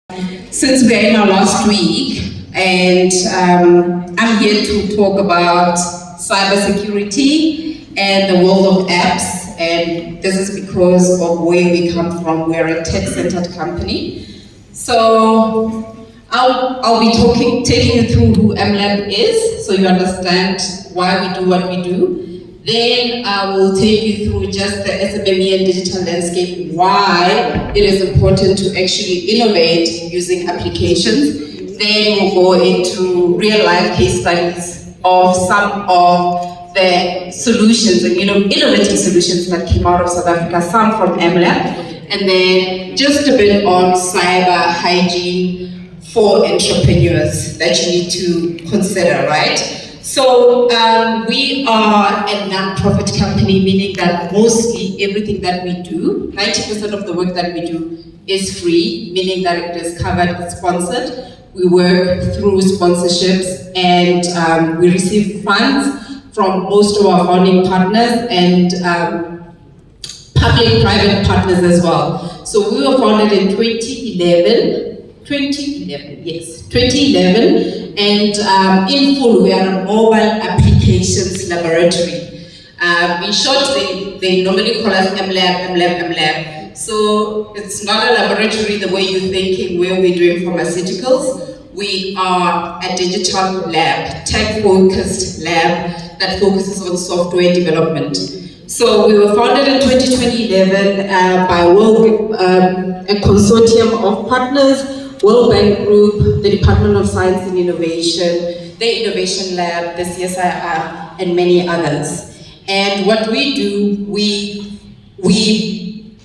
Since we are in our last week, and I'm here to talk about cybersecurity and the world of apps, and this is because of where we come from. We're a tech-centered company. So I'll be taking you through who Mlab is, so you understand why we do what we do. Then I will take you through just the SMME and digital landscape, why it is important to actually innovate using applications. Then we'll go into real life case studies of some of the solutions and innovative solutions that came out of South Africa, some from Mlab, and then just a bit on cyber hygiene for entrepreneurs that you need to consider, right? So we are a non-profit company, meaning that mostly everything that we do, 90% of the work that we do is free, meaning that it is covered and sponsored. We work through sponsorships and we receive funds from most of our founding partners and public-private partners as well. So we were founded in 2011, and in full we are a mobile applications laboratory. In short, they normally call us Mlab. So it's not a laboratory the way you're thinking where we're doing pharmaceuticals. We are a digital lab, tech-focused lab that focuses on software development. So we were founded in 2011 by a consortium of partners, World Bank Group, the Department of Science and Innovation, the Innovation Lab, the CSIR, and many others. And what we do, we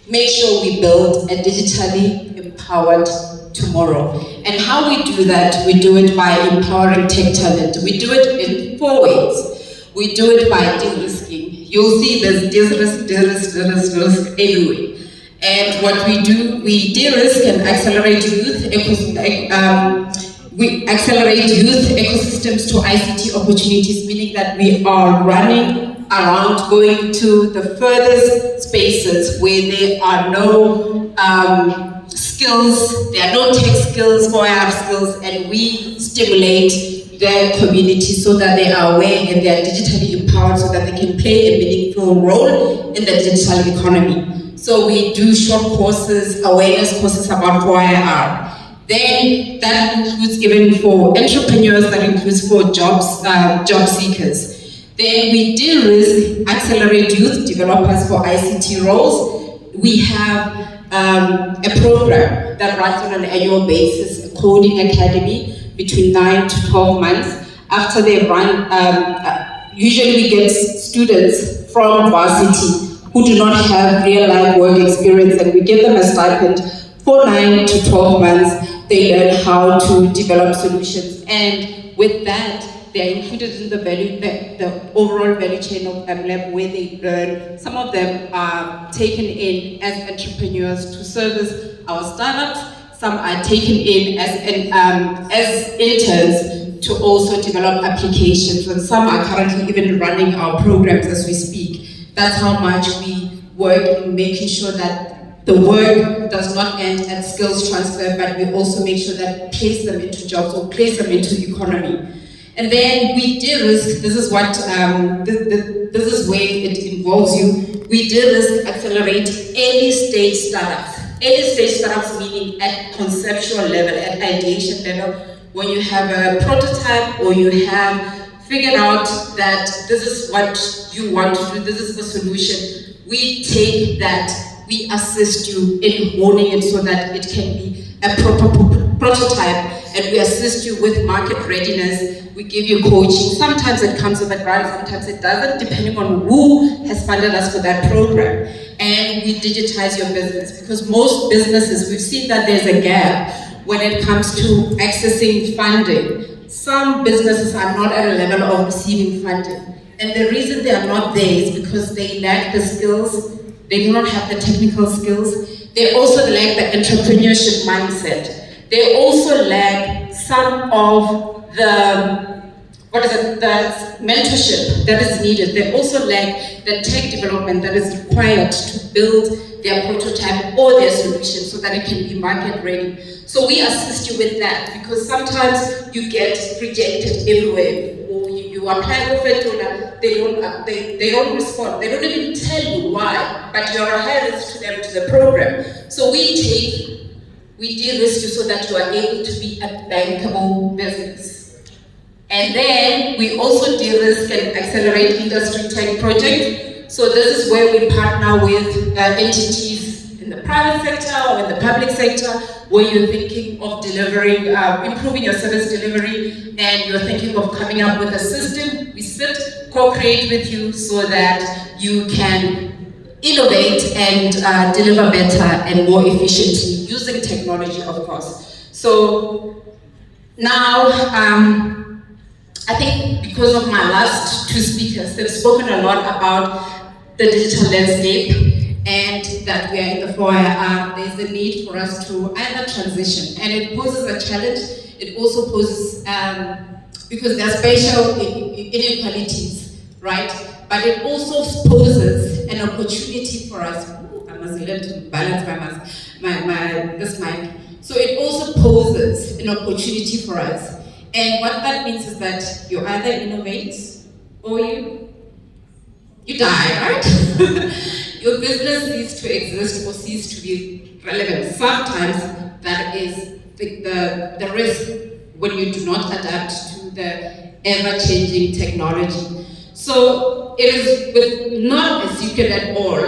make sure we build a digitally empowered tomorrow. And how we do that, we do it by empowering tech talent. We do it in 4 ways. We do it by de-risking. You'll see there's de-risk everywhere. And what we do, we de-risk and accelerate youth ecosystems to ICT opportunities, meaning that we are running around, going to the furthest spaces where there are no skills, there are no tech skills, 4IR skills, and we stimulate their community so that they are aware and they are digitally empowered so that they can play a meaningful role in the digital economy. So we do short courses, awareness courses about 4IR. Then that includes even for entrepreneurs, that includes for job seekers. Then we de-risk, accelerate youth developers for ICT roles. We have a program that runs on an annual basis, a coding academy, between 9 to 12 months. After they run, usually we get students from varsity who do not have real-life work experience, and we give them a stipend for 9 to 12 months. They learn how to develop solutions, and with that, they're included in the overall value chain of Mlab, where they learn. Some of them are taken in as entrepreneurs to service our startups. Some are taken in as interns to also develop applications, and some are currently even running our programs as we speak. That's how much we work in making sure that the work does not end at skills transfer, but we also make sure that we place them into jobs or place them into the economy. And then we de-risk, this is what, this is where it involves you. We de-risk, accelerate early stage startups. Early stage startups meaning at conceptual level, at ideation level, when you have a prototype or you have figured out that this is what you want to do, this is the solution. We take that, we assist you in honing it so that it can be a proper prototype, and we assist you with market readiness. We give you coaching. Sometimes it comes with a grant, sometimes it doesn't, depending on who has funded us for that program. And we digitize your business, because most businesses, we've seen that there's a gap when it comes to accessing funding. Some businesses are not at a level of receiving funding. And the reason they are not there is because they lack the skills, they do not have the technical skills, they also lack the entrepreneurship mindset. They also lack some of the that mentorship that is needed. They also lack the tech development that is required to build their prototype or their solution so that it can be market ready. So we assist you with that, because sometimes you get rejected everywhere, or you apply for it, or they don't respond. They don't even tell you why, but you're a high risk to them, to the program. So we de-risk you so that you are able to be a bankable business. And then we also de-risk and accelerate industry tech projects. So this is where we partner with entities in the private sector or in the public sector, where you're thinking of delivering, improving your service delivery, and you're thinking of coming up with a system. We sit, co-create with you so that you can innovate and deliver better and more efficiently using technology, of course. So now, I think because of my last two speakers, they've spoken a lot about the digital landscape and that we are in the 4IR. There's a need for us to either transition, and it poses a challenge. It also poses, because there are spatial inequalities, right? But it also poses an opportunity for us. Ooh, I must learn to balance this mic. So it also poses an opportunity for us. And what that means is that you either innovate or you die, right? Your business ceases to exist or ceases to be relevant. Sometimes that is the risk when you do not adapt to the ever-changing technology. So it is with not a secret at all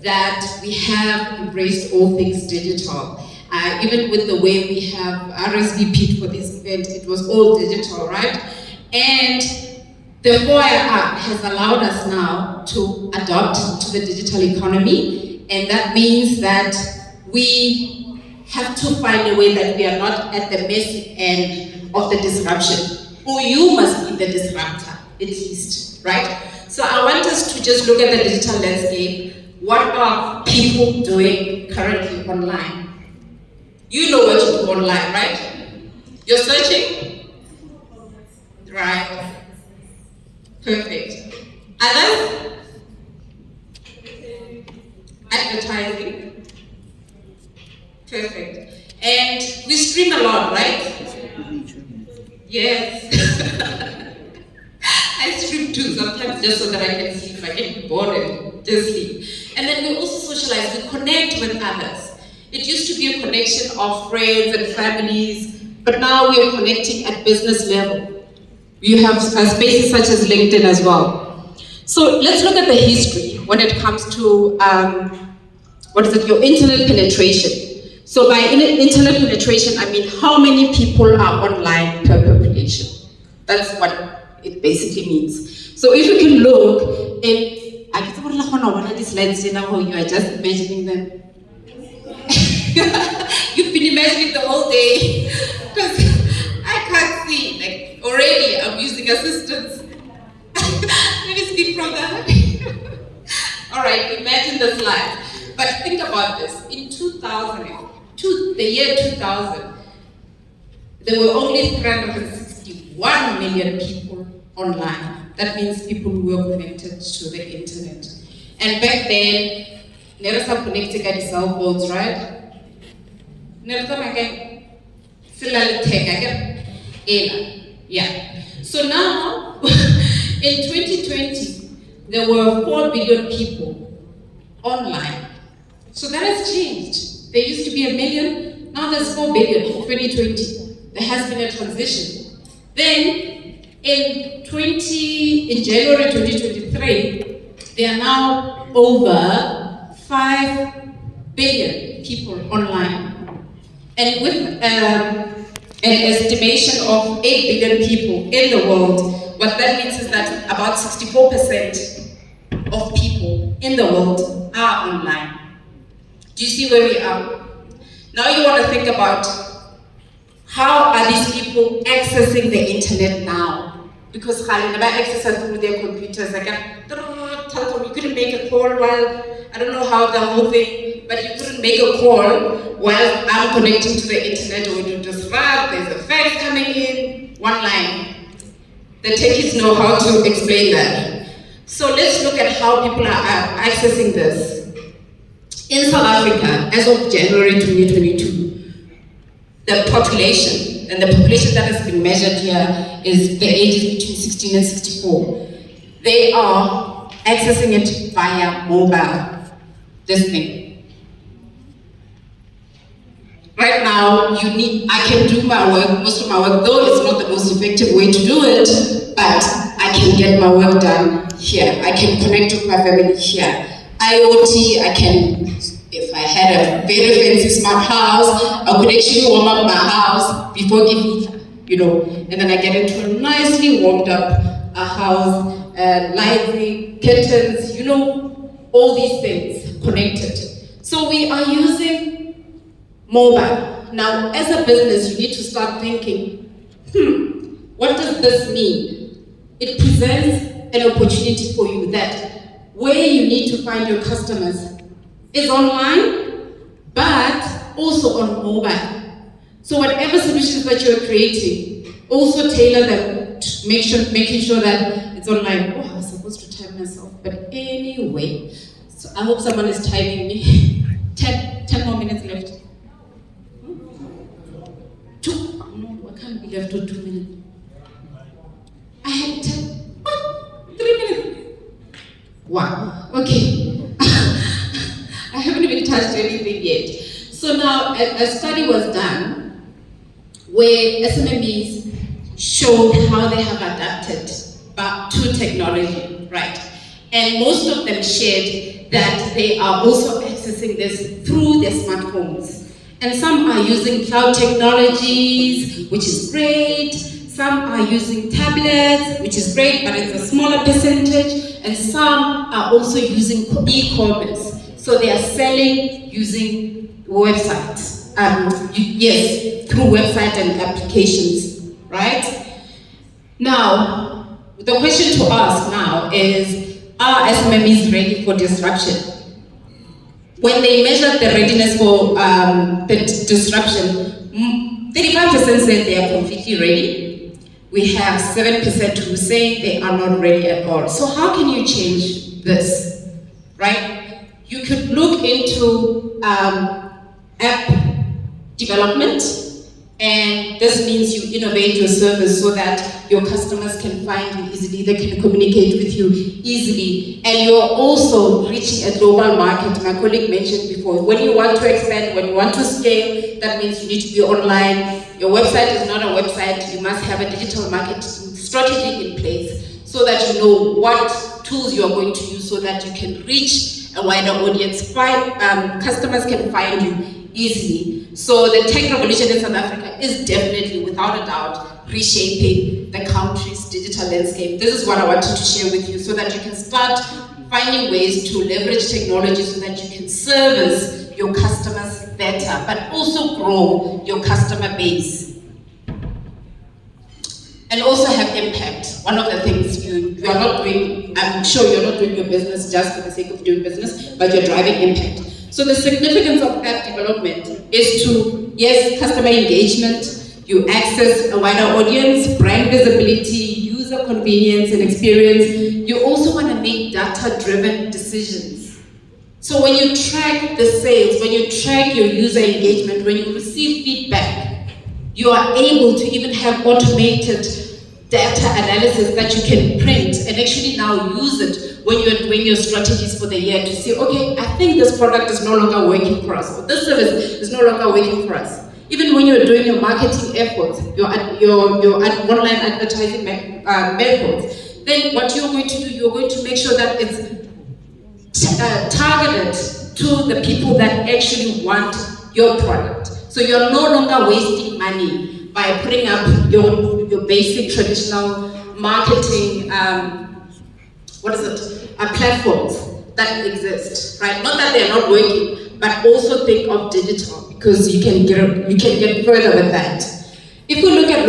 that we have embraced all things digital. Even with the way we have RSVP'd for this event, it was all digital, right? And the 4IR has allowed us now to adapt to the digital economy, and that means that we have to find a way that we are not at the messy end of the disruption. Or you must be the disruptor, at least, right? So I want us to just look at the digital landscape. What are people doing currently online? You know what you do online, right? You're searching? Right. Perfect. Others? Advertising. Perfect. And we stream a lot, right? Yes. I stream too, sometimes just so that I can sleep. If I get bored and just sleep. And then we also socialize, we connect with others. It used to be a connection of friends and families, but now we are connecting at business level. You have spaces such as LinkedIn as well. So let's look at the history when it comes to, your internet penetration. So by internet penetration, I mean how many people are online per population. That's what it basically means. So if you can look, I guess one of these slides, you are just imagining them. You've been imagining the whole day, because I can't see, like already I'm using assistance. Let me speak from that. All right, imagine the slide. But think about this, in the year 2000, there were only 361 million people online. That means people who were connected to the internet. And back then, there were some connected to cell phones, right? Yeah. So now, in 2020, there were 4 billion people online. So that has changed. There used to be 1 million, now there's 4 billion in 2020. There has been a transition. Then, in January 2023, there are now over 5 billion people online. And with an estimation of 8 billion people in the world, what that means is that about 64% of people in the world are online. Do you see where we are? Now you want to think about how are these people accessing the internet now? Because they never access it through their computers. You couldn't make a call while, I don't know how the whole thing, but you couldn't make a call while I'm connecting to the internet, or you just there's a fax coming in, one line. The techies know how to explain that. So let's look at how people are accessing this. In South Africa, as of January 2022, the population, and the population that has been measured here is the ages between 16 and 64. They are accessing it via mobile. This thing. Right now, I can do my work, most of my work, though it's not the most effective way to do it, but I can get my work done here. I can connect with my family here. IoT, I can, if I had a very fancy smart house, I could actually warm up my house before giving, and then I get into a nicely warmed up house, library, curtains, all these things connected. So we are using mobile. Now, as a business, you need to start thinking, what does this mean? It presents an opportunity for you that where you need to find your customers is online, but also on mobile. So whatever solutions that you're creating, also tailor them to making sure that it's online. Oh, I was supposed to type myself, but anyway. So I hope someone is typing me. 10 more minutes left. 2. Oh, no, I can't be left with 2 minutes. I had 10. 3 minutes. Wow, okay. I haven't even touched anything yet. So now a study was done where SMMEs showed how they have adapted to technology, right? And most of them shared that they are also accessing this through their smartphones. And some are using cloud technologies, which is great. Some are using tablets, which is great, but it's a smaller percentage. And some are also using e-commerce. So they are selling using websites. Yes, through website and applications, right? Now, the question to ask now is, are SMMEs ready for disruption? When they measured the readiness for the disruption, 35% said they are completely ready. We have 7% who say they are not ready at all. So how can you change this, right? You could look into app development, and this means you innovate your service so that your customers can find you easily, they can communicate with you easily, and you're also reaching a global market. My colleague mentioned before, when you want to expand, when you want to scale, that means you need to be online. Your website is not a website, you must have a digital marketing strategy in place so that you know what tools you are going to use so that you can reach a wider audience, customers can find you easily. So the tech revolution in South Africa is definitely, without a doubt, reshaping the country's digital landscape. This is what I wanted to share with you so that you can start finding ways to leverage technology so that you can service your customers better, but also grow your customer base. And also have impact. One of the things you are not doing, I'm sure you're not doing your business just for the sake of doing business, but you're driving impact. So the significance of app development is to, yes, customer engagement, you access a wider audience, brand visibility, user convenience and experience. You also want to make data-driven decisions. So when you track the sales, when you track your user engagement, when you receive feedback, you are able to even have automated data analysis that you can print and actually now use it when you're doing your strategies for the year to say, okay, I think this product is no longer working for us, or this service is no longer working for us. Even when you're doing your marketing efforts, your online advertising methods, then what you're going to do, you're going to make sure that it's targeted to the people that actually want your product. So you're no longer wasting money by putting up your basic traditional marketing, platforms that exist, right? Not that they're not working, but also think of digital because you can get further with that. If we look at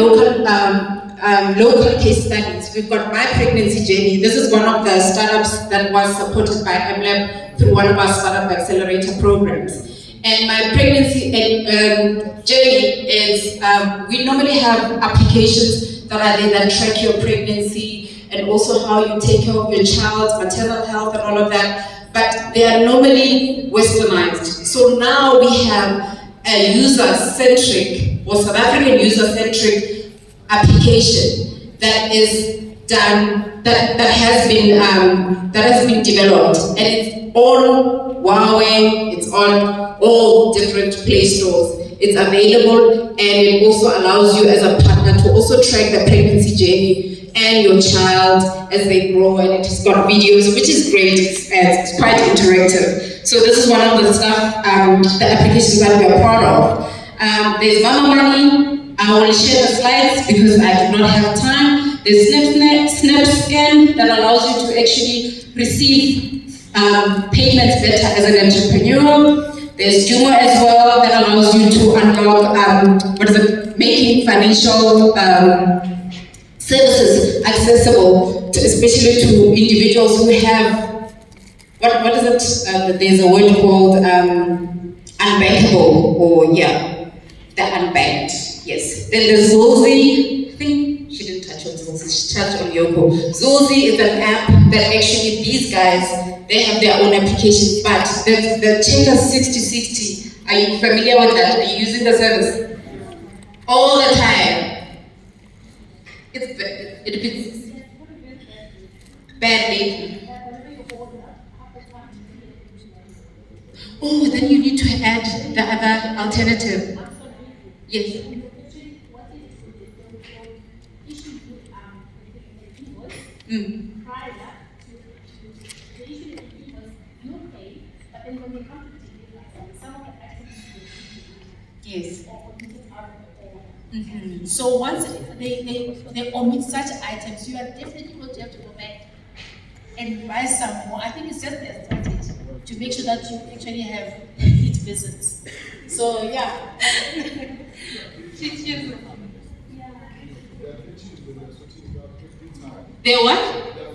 local case studies, we've got My Pregnancy Journey. This is one of the startups that was supported by Mlab through one of our startup accelerator programs. And My Pregnancy Journey is, we normally have applications that are there that track your pregnancy and also how you take care of your child's maternal health and all of that. But they are normally westernized. So now we have a user-centric or South African user-centric application that is done, that has been developed, and it's on Huawei, it's on all different Play stores. It's available, and it also allows you as a partner to also track the pregnancy journey and your child as they grow, and it has got videos, which is great. It's quite interactive. So this is one of the stuff, the applications that we are proud of. There's Mama Money. I will share the slides because I do not have time. There's SnapScan that allows you to actually receive payments better as an entrepreneur. There's Jumo as well that allows you to unlock making financial services accessible, especially to individuals who have what is it? There's a word called unbankable, or the unbanked. Yes. Then there's Zulzi. I think she didn't touch on Zulzi. She touched on Yoko. Zulzi is an app that actually these guys, they have their own applications, but the Checker 6060, are you familiar with that? Are you using the service? All the time. It's bad lately. Oh, then you need to add the other alternative. Yes. Yes. So once they omit such items, you are definitely going to have to go back and buy some more. I think it's just the strategy to make sure that you actually have repeat visits. So yeah. They what?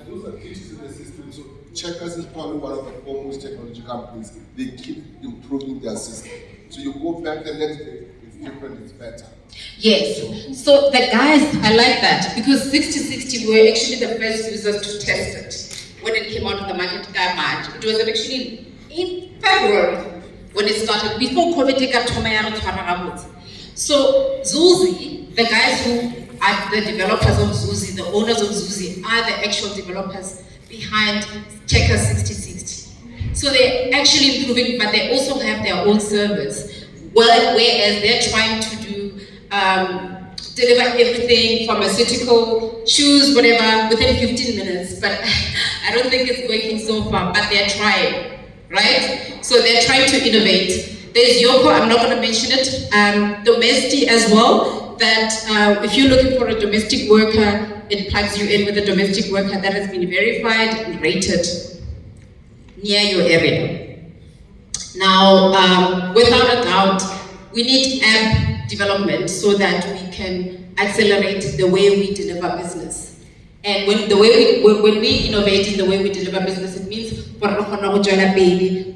Those are glitches in the system. So Checkers is probably one of the foremost technology companies. They keep improving their system. So you go back the next day, it's different, it's better. Yes. So the guys, I like that because 6060 were actually the first users to test it when it came out of the market March. It was actually in February when it started, before COVID. So Zuzi, the guys who are the developers of Zuzi, the owners of Zuzi, are the actual developers behind Checker 6060. So they're actually improving, but they also have their own servers. Whereas they're trying to deliver everything, pharmaceutical, shoes, whatever, within 15 minutes. But I don't think it's working so far, but they're trying, right? So they're trying to innovate. There's Yoko, I'm not going to mention it, Domestic as well, that if you're looking for a domestic worker, it plugs you in with a domestic worker that has been verified and rated near your area. Now, without a doubt, we need app development so that we can accelerate the way we deliver business. And when we innovate in the way we deliver business, it means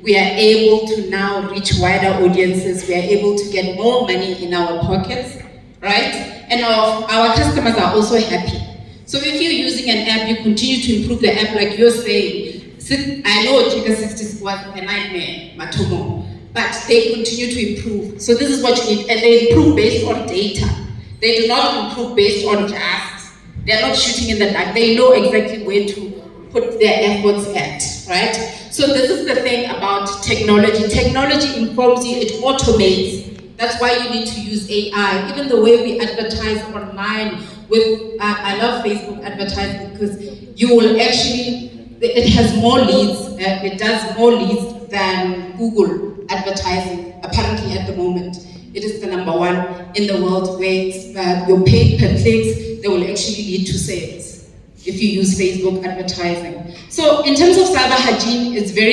we are able to now reach wider audiences, we are able to get more money in our pockets, right? And our customers are also happy. So if you're using an app, you continue to improve the app like you're saying. I know Checker 60 was a nightmare, Matomo, but they continue to improve. So this is what you need, and they improve based on data. They do not improve based on just, they're not shooting in the dark. They know exactly where to put their efforts at, right? So this is the thing about technology. Technology informs you, it automates. That's why you need to use AI. Even the way we advertise online with, I love Facebook advertising because you will actually, it has more leads, it does more leads than Google advertising, apparently at the moment. It is the #1 in the world where your paid per clicks, they will actually lead to sales if you use Facebook advertising. So in terms of cyber hygiene, it's very